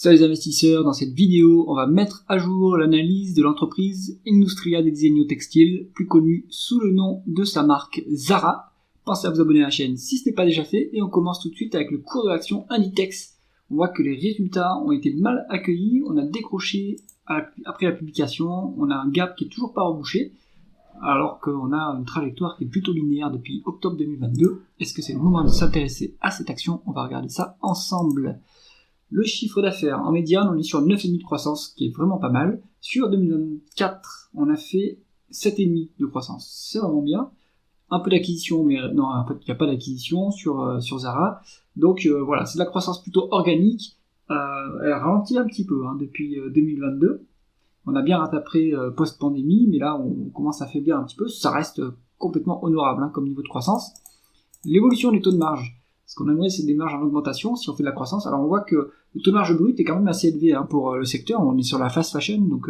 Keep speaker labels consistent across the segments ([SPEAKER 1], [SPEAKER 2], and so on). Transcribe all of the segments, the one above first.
[SPEAKER 1] Salut les investisseurs, dans cette vidéo, on va mettre à jour l'analyse de l'entreprise Industria del Disegno Textil, plus connue sous le nom de sa marque Zara. Pensez à vous abonner à la chaîne si ce n'est pas déjà fait, et on commence tout de suite avec le cours de l'action Inditex. On voit que les résultats ont été mal accueillis, on a décroché après la publication, on a un gap qui est toujours pas rebouché, alors qu'on a une trajectoire qui est plutôt linéaire depuis octobre 2022. Est-ce que c'est le moment de s'intéresser à cette action? On va regarder ça ensemble. Le chiffre d'affaires, en médiane, on est sur 9,5 de croissance, qui est vraiment pas mal. Sur 2024, on a fait 7,5 de croissance. C'est vraiment bien. Un peu d'acquisition, mais non, en fait, il n'y a pas d'acquisition sur Zara. Donc voilà, c'est de la croissance plutôt organique. Elle ralentit un petit peu depuis 2022. On a bien rattrapé post-pandémie, mais là, on commence à faiblir un petit peu. Ça reste complètement honorable comme niveau de croissance. L'évolution des taux de marge. Ce qu'on aimerait, c'est des marges en augmentation si on fait de la croissance. Alors on voit que le taux de marge brut est quand même assez élevé pour le secteur. On est sur la fast fashion, donc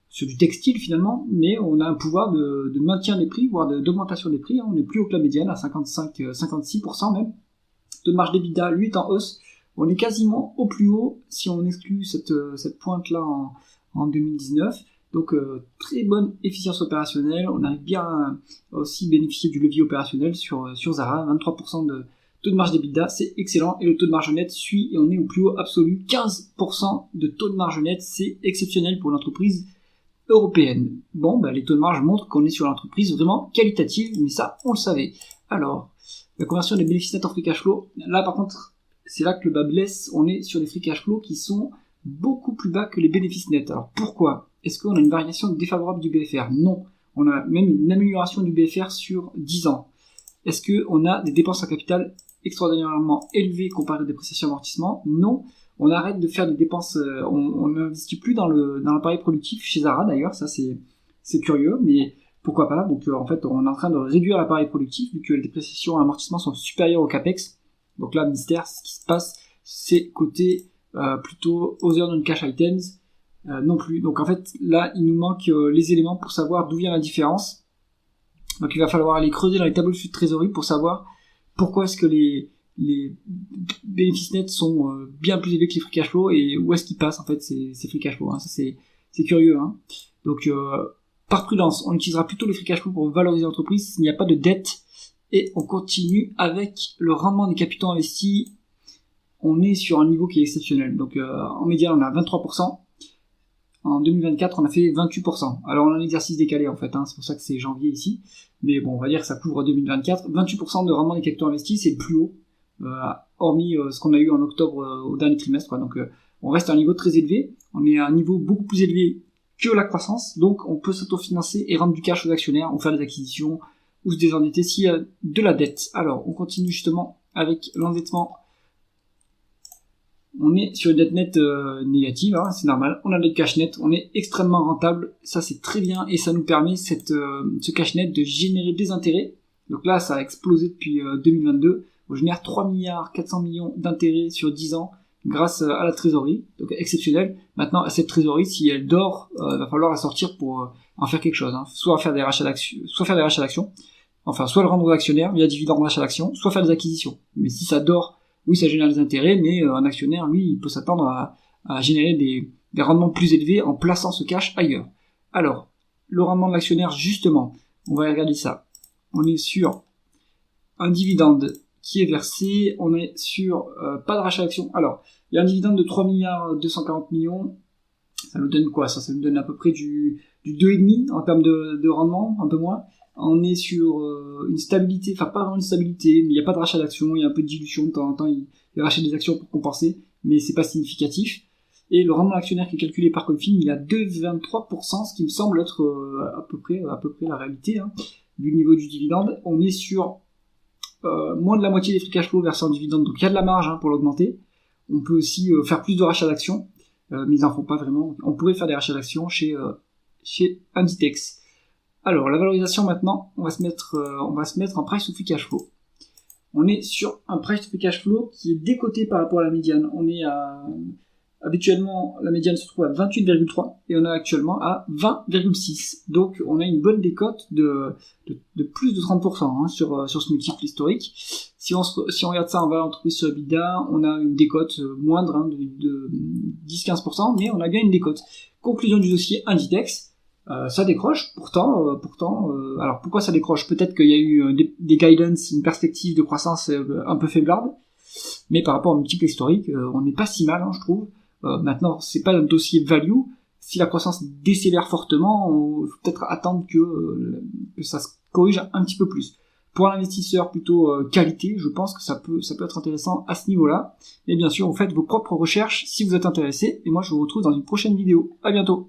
[SPEAKER 1] sur du textile finalement, mais on a un pouvoir de maintien des prix, voire d'augmentation des prix. On est plus haut que la médiane, à 56% même. Taux de marge d'EBITDA, lui, est en hausse. On est quasiment au plus haut si on exclut cette pointe-là en 2019. Donc très bonne efficience opérationnelle. On arrive bien à aussi bénéficier du levier opérationnel sur Zara, 23% de taux de marge d'EBITDA, c'est excellent, et le taux de marge net suit, et on est au plus haut absolu, 15% de taux de marge net, c'est exceptionnel pour l'entreprise européenne. Bon, les taux de marge montrent qu'on est sur une entreprise vraiment qualitative, mais ça, on le savait. Alors, la conversion des bénéfices nets en free cash flow, là par contre, c'est là que le bas blesse, on est sur des free cash flow qui sont beaucoup plus bas que les bénéfices nets. Alors pourquoi? Est-ce qu'on a une variation défavorable du BFR? Non, on a même une amélioration du BFR sur 10 ans. Est-ce qu'on a des dépenses en capital extraordinairement élevées comparées aux dépréciations et amortissements? Non, on arrête de faire des dépenses, on n'investit plus dans l'appareil productif chez Zara d'ailleurs, ça c'est curieux, mais pourquoi pas? Donc en fait on est en train de réduire l'appareil productif vu que les dépréciations et amortissements sont supérieurs au capex. Donc là, ministère, ce qui se passe, c'est côté plutôt other non-cash items, non plus. Donc en fait là il nous manque les éléments pour savoir d'où vient la différence. Donc il va falloir aller creuser dans les tableaux de flux de trésorerie pour savoir pourquoi est-ce que les bénéfices nets sont bien plus élevés que les free cash flow, et où est-ce qu'ils passent en fait ces free cash flow. Ça c'est curieux. Donc par prudence, on utilisera plutôt les free cash flow pour valoriser l'entreprise s'il n'y a pas de dette, et on continue avec le rendement des capitaux investis. On est sur un niveau qui est exceptionnel. Donc en médiane on a 23%. En 2024, on a fait 28%. Alors, on a un exercice décalé, en fait, c'est pour ça que c'est janvier ici. Mais bon, on va dire que ça couvre 2024. 28% de rendement des capitaux investis, c'est le plus haut, hormis ce qu'on a eu en octobre au dernier trimestre. Donc, on reste à un niveau très élevé. On est à un niveau beaucoup plus élevé que la croissance. Donc, on peut s'autofinancer et rendre du cash aux actionnaires, ou faire des acquisitions, ou se désendetter s'il y a de la dette. Alors, on continue justement avec l'endettement. On est sur une dette nette négative, c'est normal. On a des cash net, on est extrêmement rentable, ça c'est très bien, et ça nous permet ce cash net de générer des intérêts. Donc là, ça a explosé depuis 2022. On génère 3 milliards 400 millions d'intérêts sur 10 ans grâce à la trésorerie, donc exceptionnel. Maintenant, cette trésorerie, si elle dort, va falloir la sortir pour en faire quelque chose. Soit faire des rachats d'actions, enfin soit le rendre aux actionnaires via dividende rachat d'actions, soit faire des acquisitions. Mais si ça dort, oui, ça génère des intérêts, mais un actionnaire, lui, il peut s'attendre à générer des rendements plus élevés en plaçant ce cash ailleurs. Alors, le rendement de l'actionnaire, justement, on va regarder ça. On est sur un dividende qui est versé, on est sur pas de rachat d'actions. Alors, il y a un dividende de 3 milliards 240 millions, ça nous donne quoi? Ça nous donne à peu près du 2,5 en termes de rendement, un peu moins. On est sur une stabilité, enfin pas vraiment une stabilité, mais il n'y a pas de rachat d'actions, il y a un peu de dilution, de temps en temps il rachète des actions pour compenser, mais c'est pas significatif. Et le rendement actionnaire qui est calculé par Confin, il est à 2,23%, ce qui me semble être à peu près la réalité, du niveau du dividende. On est sur moins de la moitié des free cash flow versés en dividende, donc il y a de la marge pour l'augmenter. On peut aussi faire plus de rachats d'actions, mais ils n'en font pas vraiment. On pourrait faire des rachats d'actions chez Inditex. Alors, la valorisation maintenant, on va se mettre en price to free cash flow. On est sur un price to free cash flow qui est décoté par rapport à la médiane. On est à Habituellement, la médiane se trouve à 28,3 et on est actuellement à 20,6. Donc on a une bonne décote de plus de 30% sur ce multiple historique. Si on regarde ça en valeur entreprise sur EBITDA, on a une décote moindre de 10-15%, mais on a bien une décote. Conclusion du dossier Inditex, ça décroche, pourtant, alors pourquoi ça décroche? Peut-être qu'il y a eu des guidance, une perspective de croissance un peu faiblarde, mais par rapport au multiple historique, on n'est pas si mal, je trouve. Maintenant, c'est pas un dossier value. Si la croissance décélère fortement, il faut peut-être attendre que ça se corrige un petit peu plus. Pour l'investisseur plutôt qualité, je pense que ça peut être intéressant à ce niveau-là. Et bien sûr, vous faites vos propres recherches si vous êtes intéressé. Et moi, je vous retrouve dans une prochaine vidéo. À bientôt.